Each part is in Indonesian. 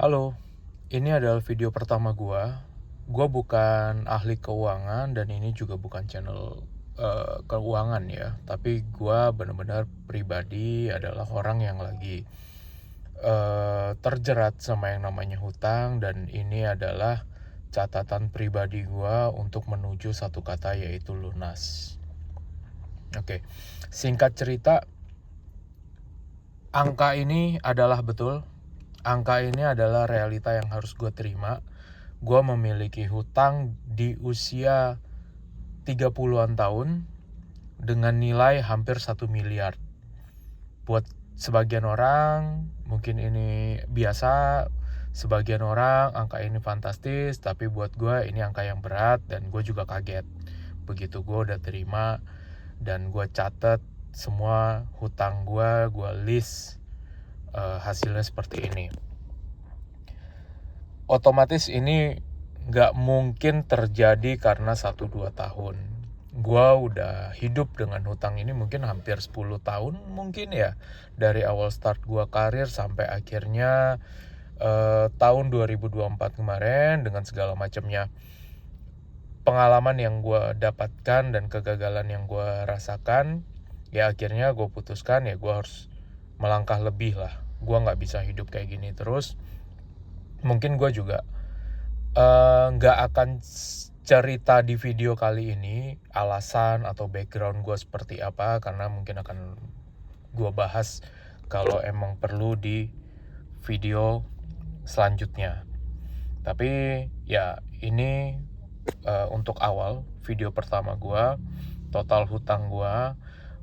Halo, ini adalah video pertama gua. Gua bukan ahli keuangan dan ini juga bukan channel keuangan ya. Tapi gua benar-benar pribadi adalah orang yang lagi terjerat sama yang namanya hutang, dan ini adalah catatan pribadi gua untuk menuju satu kata, yaitu lunas. Oke, singkat cerita, angka ini adalah betul. Angka ini adalah realita yang harus gue terima. Gue memiliki hutang di usia 30-an tahun dengan nilai hampir 1 miliar. Buat sebagian orang mungkin ini biasa, sebagian orang angka ini fantastis, tapi buat gue ini angka yang berat dan gue juga kaget. Begitu gue udah terima dan gue catet semua hutang gue list hasilnya seperti ini. Otomatis ini gak mungkin terjadi karena 1-2 tahun. Gua udah hidup dengan hutang ini mungkin hampir 10 tahun mungkin ya. Dari awal start gua karir sampai akhirnya tahun 2024 kemarin dengan segala macamnya pengalaman yang gua dapatkan dan kegagalan yang gua rasakan, ya akhirnya gue putuskan ya gue harus melangkah lebih lah. Gue gak bisa hidup kayak gini terus. Mungkin gue juga nggak akan cerita di video kali ini alasan atau background gue seperti apa, karena mungkin akan gue bahas kalau emang perlu di video selanjutnya. Tapi ya ini untuk awal video pertama gue, total hutang gue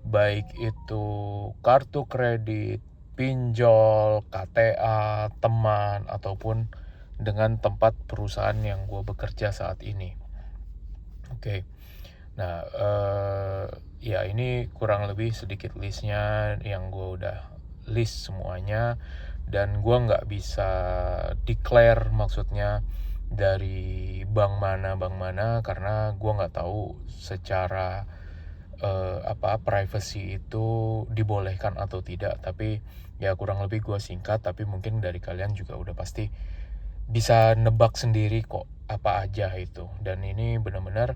baik itu kartu kredit, pinjol, KTA, teman, ataupun dengan tempat perusahaan yang gue bekerja saat ini. Oke. Nah, ya ini kurang lebih sedikit listnya yang gue udah list semuanya, dan gue nggak bisa declare maksudnya dari bank mana karena gue nggak tahu secara privacy itu dibolehkan atau tidak. Tapi ya kurang lebih gue singkat, tapi mungkin dari kalian juga udah pasti bisa nebak sendiri kok apa aja itu. Dan ini benar-benar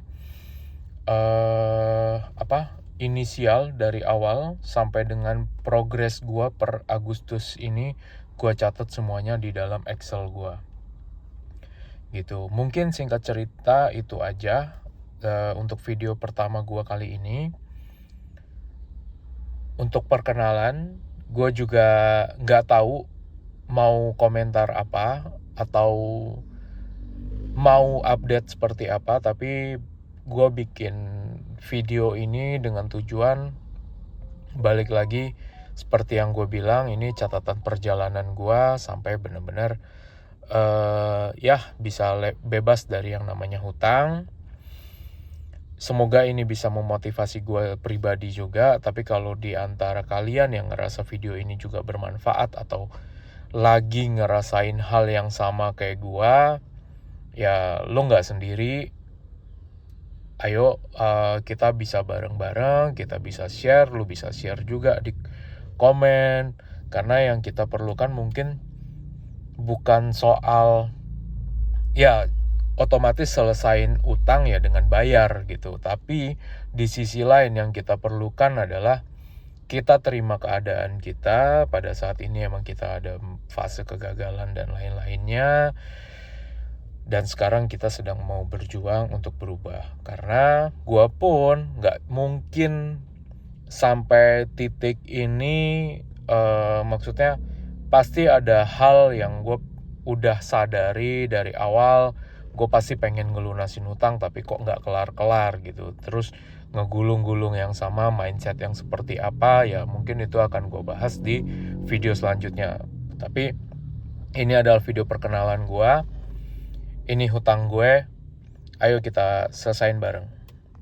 inisial dari awal sampai dengan progres gue per Agustus ini gue catat semuanya di dalam Excel gue gitu. Mungkin singkat cerita itu aja untuk video pertama gue kali ini. Untuk perkenalan, gue juga nggak tahu mau komentar apa atau mau update seperti apa, tapi gue bikin video ini dengan tujuan balik lagi seperti yang gue bilang, ini catatan perjalanan gue sampai benar-benar bisa bebas dari yang namanya hutang. Semoga ini bisa memotivasi gue pribadi juga. Tapi kalau di antara kalian yang ngerasa video ini juga bermanfaat atau lagi ngerasain hal yang sama kayak gue, ya lo gak sendiri. Ayo kita bisa bareng-bareng, kita bisa share, lo bisa share juga di komen. Karena yang kita perlukan mungkin bukan soal ya otomatis selesain utang ya dengan bayar gitu. Tapi di sisi lain yang kita perlukan adalah kita terima keadaan kita pada saat ini. Emang kita ada fase kegagalan dan lain-lainnya. Dan sekarang kita sedang mau berjuang untuk berubah. Karena gue pun gak mungkin sampai titik ini, maksudnya pasti ada hal yang gue udah sadari dari awal. Gue pasti pengen ngelunasin hutang tapi kok gak kelar-kelar gitu. Terus ngegulung-gulung yang sama, mindset yang seperti apa, ya mungkin itu akan gue bahas di video selanjutnya. Tapi ini adalah video perkenalan gue. Ini hutang gue, ayo kita selesain bareng.